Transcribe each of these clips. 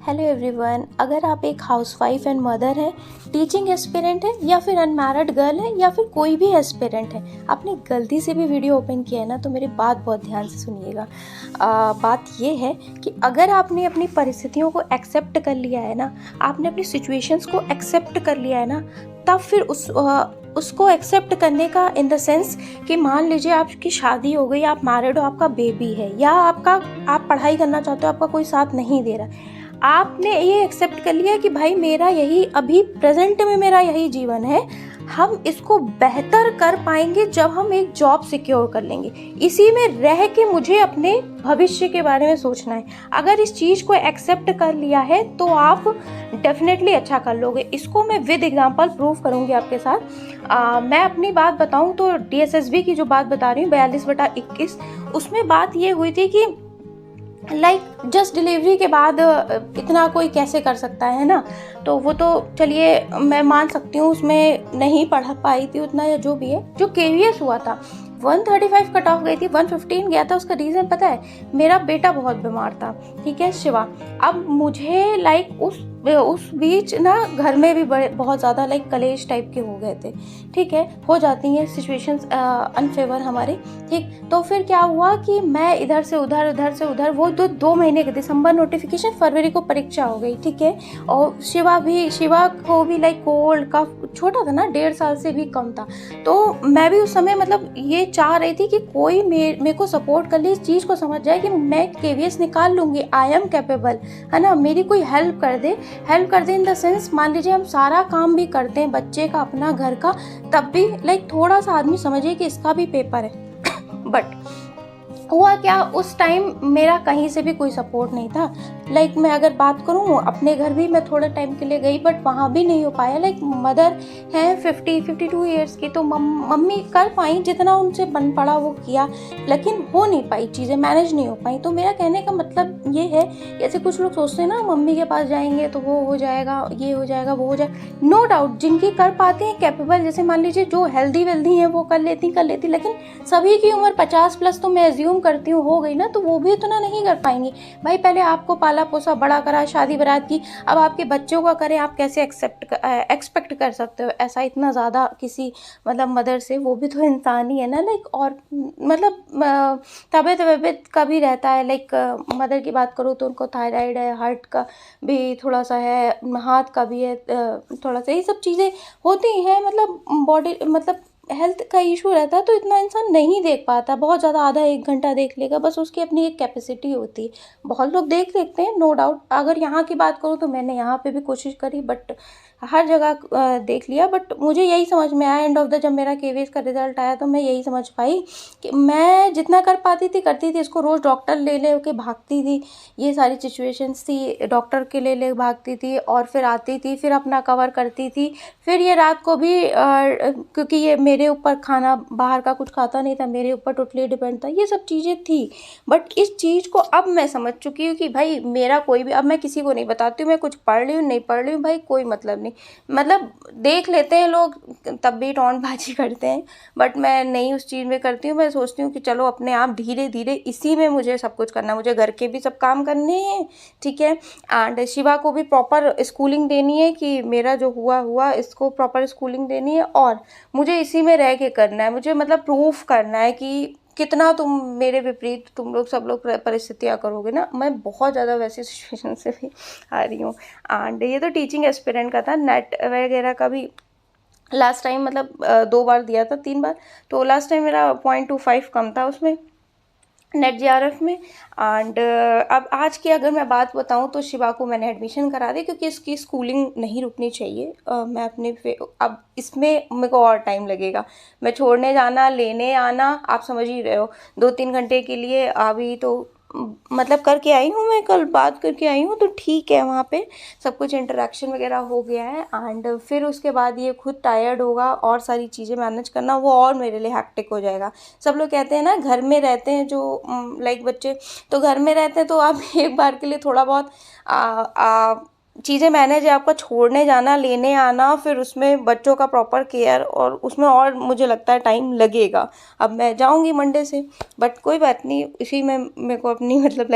Hello everyone, अगर आप एक हाउसवाइफ एंड मदर हैं, टीचिंग एस्पिरेंट है या फिर अनमैरिड गर्ल है या फिर कोई भी एस्पिरेंट है, आपने गलती से भी वीडियो ओपन किया है ना, तो मेरी बात बहुत ध्यान से सुनिएगा। बात ये है कि अगर आपने अपनी परिस्थितियों को एक्सेप्ट कर लिया है ना, आपने अपनी सिचुएशंस को एक्सेप्ट कर लिया है ना, तब फिर उसको एक्सेप्ट करने का इन द सेंस कि मान लीजिए आपकी शादी हो गई, आप मैरिड हो, आपका बेबी है, या आप पढ़ाई करना चाहते हो, आपका कोई साथ नहीं दे रहा, आपने ये एक्सेप्ट कर लिया कि भाई मेरा यही अभी प्रेजेंट में मेरा यही जीवन है, हम इसको बेहतर कर पाएंगे जब हम एक जॉब सिक्योर कर लेंगे। इसी में रह के मुझे अपने भविष्य के बारे में सोचना है। अगर इस चीज़ को एक्सेप्ट कर लिया है तो आप डेफिनेटली अच्छा कर लोगे। इसको मैं विद एग्जांपल प्रूव करूंगी आपके साथ। मैं अपनी बात बताऊं तो DSSB की जो बात बता रही हूँ 42/21, उसमें बात ये हुई थी कि जस्ट डिलीवरी के बाद इतना कोई कैसे कर सकता है ना। तो वो तो चलिए मैं मान सकती हूँ, उसमें नहीं पढ़ पाई थी उतना या जो भी है। जो KVS हुआ था 135 कट ऑफ गई थी, 115 गया था। उसका रीज़न पता है, मेरा बेटा बहुत बीमार था, ठीक है, शिवा। अब मुझे उस बीच ना घर में भी बहुत ज़्यादा कलेश टाइप के हो गए थे, ठीक है, हो जाती हैं सिचुएशंस अनफेवर हमारे, ठीक। तो फिर क्या हुआ कि मैं इधर से उधर वो 2 महीने के दिसंबर नोटिफिकेशन, फरवरी को परीक्षा हो गई, ठीक है। और शिवा को भी कोल्ड का, छोटा था ना, 1.5 साल से भी कम था। तो मैं भी उस समय ये चाह रही थी कि कोई मेरे को सपोर्ट कर ले, इस चीज़ को समझ जाए कि मैं KVS निकाल लूँगी, आई एम कैपेबल, है ना। मेरी कोई हेल्प कर दे इन द सेंस, मान लीजिए हम सारा काम भी करते हैं बच्चे का, अपना घर का, तब भी थोड़ा सा आदमी समझे कि इसका भी पेपर है। बट हुआ क्या, उस टाइम मेरा कहीं से भी कोई सपोर्ट नहीं था। मैं अगर बात करूँ अपने घर भी, मैं थोड़े टाइम के लिए गई, बट वहाँ भी नहीं हो पाया। मदर हैं 52 ईयर्स की, तो मम्मी कर पाई, जितना उनसे बन पड़ा वो किया, लेकिन हो नहीं पाई, चीज़ें मैनेज नहीं हो पाई। तो मेरा कहने का मतलब ये है, जैसे कुछ लोग सोचते हैं ना, मम्मी के पास जाएंगे तो वो हो जाएगा, ये हो जाएगा, वो हो जाएगा। नो डाउट, जिनकी कर पाते हैं कैपेबल, जैसे मान लीजिए जो हेल्दी वेल्दी हैं वो कर लेती, लेकिन सभी की उम्र 50+ तो मैं एज्यूम करती हूँ हो गई ना, तो वो भी इतना नहीं कर पाएंगी। भाई पहले आपको पाला पोसा बड़ा करा, शादी बारात की, अब आपके बच्चों का करें, आप कैसे एक्सपेक्ट कर सकते हो ऐसा इतना ज़्यादा किसी मदर से? वो भी तो इंसान ही है ना। और तबीयत का भी रहता है। मदर की बात करूँ तो उनको थायराइड है, हार्ट का भी थोड़ा सा है, हाथ का भी है थोड़ा सा, ये सब चीज़ें होती हैं। बॉडी हेल्थ का इशू रहता है, तो इतना इंसान नहीं देख पाता, बहुत ज़्यादा आधा 1 घंटा देख लेगा, बस उसकी अपनी एक कैपेसिटी होती है। बहुत लोग देखते हैं, नो डाउट। अगर यहाँ की बात करूँ तो मैंने यहाँ पे भी कोशिश करी, बट हर जगह देख लिया। बट मुझे यही समझ में आया एंड ऑफ द, जब मेरा KVS का रिजल्ट आया तो मैं यही समझ पाई कि मैं जितना कर पाती थी करती थी। इसको रोज़ डॉक्टर ले के भागती थी, ये सारी सिचुएशंस थी, डॉक्टर के ले भागती थी, और फिर आती थी, फिर अपना कवर करती थी। फिर ये रात को भी क्योंकि ये मेरे ऊपर, खाना बाहर का कुछ खाता नहीं था, मेरे ऊपर टोटली डिपेंड था, ये सब चीज़ें थी। बट इस चीज़ को अब मैं समझ चुकी हूँ कि भाई मेरा कोई भी, अब मैं किसी को नहीं बताती हूँ मैं कुछ पढ़ रही हूँ नहीं पढ़ रही हूँ, भाई कोई मतलब नहीं। देख लेते हैं लोग, तब भी टोंटबाजी करते हैं, बट मैं नहीं उस चीज़ में करती हूँ। मैं सोचती हूँ कि चलो अपने आप धीरे धीरे, इसी में मुझे सब कुछ करना है, मुझे घर के भी सब काम करने हैं, ठीक है। एंड शिवा को भी प्रॉपर स्कूलिंग देनी है, कि मेरा जो हुआ इसको प्रॉपर स्कूलिंग देनी है, और मुझे इसी में रह के करना है। मुझे प्रूफ करना है कि कितना तुम मेरे विपरीत, तुम लोग सब लोग परिस्थितियाँ करोगे ना। मैं बहुत ज़्यादा वैसी सिचुएशन से भी आ रही हूँ। एंड ये तो टीचिंग एस्पिरेंट का था। नेट वगैरह का भी लास्ट टाइम 2 बार दिया था, 3 बार, तो लास्ट टाइम मेरा 0.25 कम था उसमें नेट JRF में। एंड अब आज की अगर मैं बात बताऊं तो शिवा को मैंने एडमिशन करा दी, क्योंकि इसकी स्कूलिंग नहीं रुकनी चाहिए। मैं अब इसमें मेरे को और टाइम लगेगा, मैं छोड़ने जाना, लेने आना, आप समझ ही रहे हो, 2-3 घंटे के लिए अभी तो करके आई हूँ। मैं कल बात करके आई हूँ, तो ठीक है, वहाँ पे सब कुछ इंटरेक्शन वगैरह हो गया है। एंड फिर उसके बाद ये खुद टायर्ड होगा, और सारी चीज़ें मैनेज करना वो और मेरे लिए हैक्टिक हो जाएगा। सब लोग कहते हैं ना, घर में रहते हैं जो बच्चे, तो घर में रहते हैं तो आप एक बार के लिए थोड़ा बहुत चीज़ें मैनेज है, आपका छोड़ने जाना, लेने आना, फिर उसमें बच्चों का प्रॉपर केयर, और उसमें और मुझे लगता है टाइम लगेगा। अब मैं जाऊंगी मंडे से, बट कोई बात नहीं, इसी में मेरे को अपनी मतलब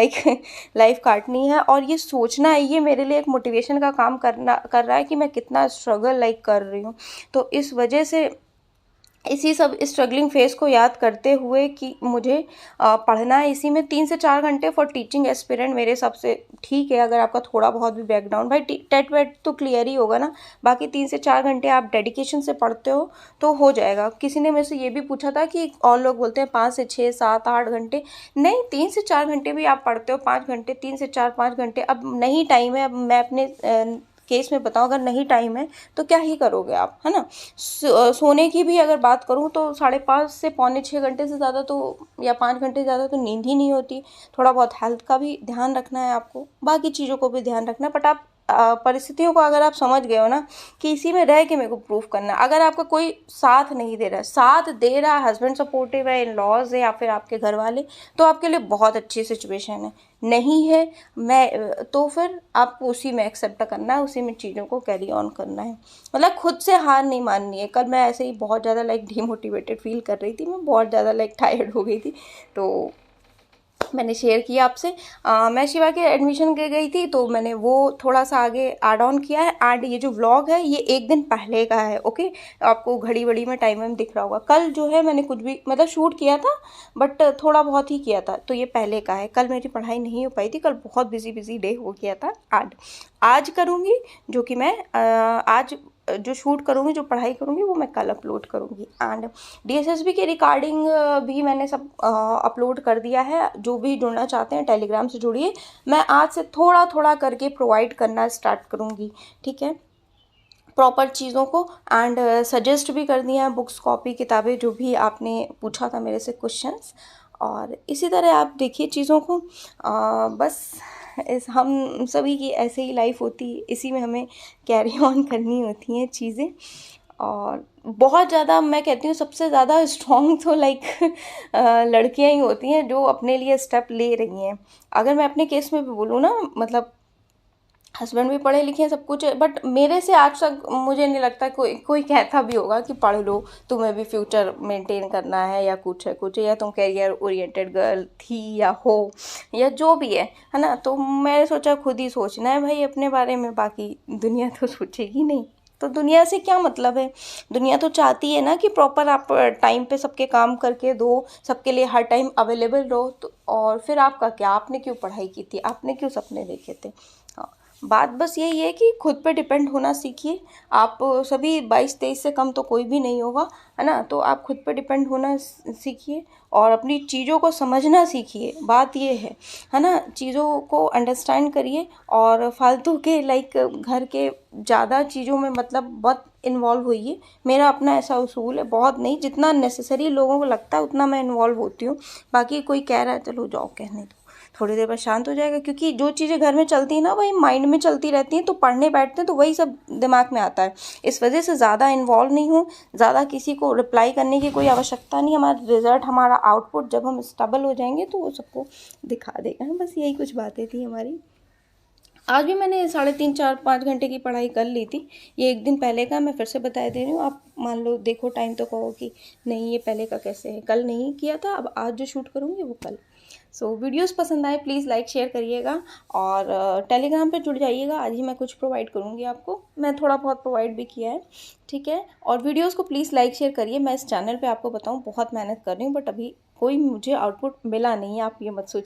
लाइफ काटनी है। और ये सोचना है, ये मेरे लिए एक मोटिवेशन का काम कर रहा है कि मैं कितना स्ट्रगल कर रही हूँ। तो इस वजह से इसी सब स्ट्रगलिंग फेस को याद करते हुए कि मुझे पढ़ना है, इसी में 3 से 4 घंटे फॉर टीचिंग एस्पिरेंट मेरे हिसाब से ठीक है। अगर आपका थोड़ा बहुत भी बैकग्राउंड, भाई टेट वेट तो क्लियर ही होगा ना, बाकी 3 से 4 घंटे आप डेडिकेशन से पढ़ते हो तो हो जाएगा। किसी ने मेरे से ये भी पूछा था कि और लोग बोलते हैं 5 से 6 7 8 घंटे, नहीं, 3 से 4 घंटे भी आप पढ़ते हो, 5 घंटे, 3 से 4 5 घंटे। अब नहीं टाइम है, अब मैं अपने केस में बताऊं, अगर नहीं टाइम है तो क्या ही करोगे आप, है ना। सोने की भी अगर बात करूं तो 5.5 से पौने 6 घंटे से ज़्यादा तो, या 5 घंटे से ज़्यादा तो नींद ही नहीं होती। थोड़ा बहुत हेल्थ का भी ध्यान रखना है आपको, बाकी चीज़ों को भी ध्यान रखना है, बट आप परिस्थितियों को अगर आप समझ गए हो ना कि इसी में रह के मेरे को प्रूफ करना है। अगर आपका कोई साथ नहीं दे रहा है, साथ दे रहा है, हस्बैंड सपोर्टिव है, इन लॉज है, या फिर आपके घर वाले, तो आपके लिए बहुत अच्छी सिचुएशन है। नहीं है, मैं तो फिर आपको उसी में एक्सेप्ट करना है, उसी में चीज़ों को कैरी ऑन करना है, मतलब खुद से हार नहीं माननी है। कल मैं ऐसे ही बहुत ज़्यादा डिमोटिवेटेड फील कर रही थी, मैं बहुत ज़्यादा टायर्ड हो गई थी, तो मैंने शेयर किया आपसे। मैं शिवा के एडमिशन के गई थी, तो मैंने वो थोड़ा सा आगे ऐड ऑन किया है। एंड ये जो व्लॉग है ये 1 दिन पहले का है, ओके। आपको घड़ी वड़ी में टाइम वाइम दिख रहा होगा। कल जो है मैंने कुछ भी मतलब शूट किया था, बट थोड़ा बहुत ही किया था, तो ये पहले का है। कल मेरी पढ़ाई नहीं हो पाई थी, कल बहुत बिजी डे हो गया था। आज करूँगी, जो कि मैं आज जो शूट करूँगी, जो पढ़ाई करूँगी, वो मैं कल अपलोड करूँगी। एंड डीएसएसबी की रिकॉर्डिंग भी मैंने सब अपलोड कर दिया है। जो भी जुड़ना चाहते हैं टेलीग्राम से जुड़िए, मैं आज से थोड़ा थोड़ा करके प्रोवाइड करना स्टार्ट करूँगी, ठीक है, प्रॉपर चीज़ों को। एंड सजेस्ट भी कर दिया है बुक्स, कॉपी, किताबें, जो भी आपने पूछा था मेरे से क्वेश्चंस। और इसी तरह आप देखिए चीज़ों को। बस हम सभी की ऐसे ही लाइफ होती है, इसी में हमें कैरी ऑन करनी होती हैं चीज़ें। और बहुत ज़्यादा मैं कहती हूँ सबसे ज़्यादा स्ट्रॉन्ग तो लड़कियां ही होती हैं जो अपने लिए स्टेप ले रही हैं। अगर मैं अपने केस में भी बोलूँ ना, मतलब हस्बैंड भी पढ़े लिखे हैं, सब कुछ है, बट मेरे से आज तक मुझे नहीं लगता कोई कोई कहता भी होगा कि पढ़ लो, तुम्हें भी फ्यूचर मेंटेन करना है, या कुछ है कुछ, या तुम कैरियर ओरिएंटेड गर्ल थी या हो, या जो भी है ना। तो मैंने सोचा खुद ही सोचना है भाई अपने बारे में, बाकी दुनिया तो सोचेगी नहीं। तो दुनिया से क्या मतलब है, दुनिया तो चाहती है ना कि प्रॉपर आप टाइम पे सबके काम करके दो, सबके लिए हर टाइम अवेलेबल रहो। तो और फिर आपका क्या, आपने क्यों पढ़ाई की थी, आपने क्यों सपने देखे थे। हाँ, बात बस यही है कि खुद पे डिपेंड होना सीखिए। आप सभी 22-23 से कम तो कोई भी नहीं होगा, है ना। तो आप खुद पे डिपेंड होना सीखिए और अपनी चीज़ों को समझना सीखिए। बात ये है ना, चीज़ों को अंडरस्टैंड करिए। और फालतू के घर के ज़्यादा चीज़ों में मतलब बहुत इन्वॉल्व होइए। मेरा अपना ऐसा उसूल है, बहुत नहीं, जितना नेसेसरी लोगों को लगता है उतना मैं इन्वॉल्व होती हूँ। बाकी कोई कह रहा है चलो जाओ, कहने दो, थोड़ी देर बाद शांत हो जाएगा। क्योंकि जो चीज़ें घर में चलती हैं ना वही माइंड में चलती रहती हैं, तो पढ़ने बैठते हैं तो वही सब दिमाग में आता है। इस वजह से ज़्यादा इन्वॉल्व नहीं हूँ, ज़्यादा किसी को रिप्लाई करने की कोई आवश्यकता नहीं। हमारा रिजल्ट, हमारा आउटपुट जब हम स्टेबल हो जाएंगे तो वो सबको दिखा देगा। बस यही कुछ बातें थी हमारी। आज भी मैंने 3.5 4 5 घंटे की पढ़ाई कर ली थी। ये 1 दिन पहले का, मैं फिर से बता दे रही हूँ। आप मान लो देखो टाइम तो कहो कि नहीं ये पहले का कैसे है, कल नहीं किया था, अब आज जो शूट करूँगी वो कल। सो वीडियोस पसंद आए प्लीज़ लाइक शेयर करिएगा, और टेलीग्राम पे जुड़ जाइएगा। आज ही मैं कुछ प्रोवाइड करूँगी आपको, मैं थोड़ा बहुत प्रोवाइड भी किया है, ठीक है। और वीडियोस को प्लीज़ लाइक शेयर करिए। मैं इस चैनल पे आपको बताऊँ बहुत मेहनत कर रही हूँ, बट अभी कोई मुझे आउटपुट मिला नहीं है, आप ये मत सोचिए।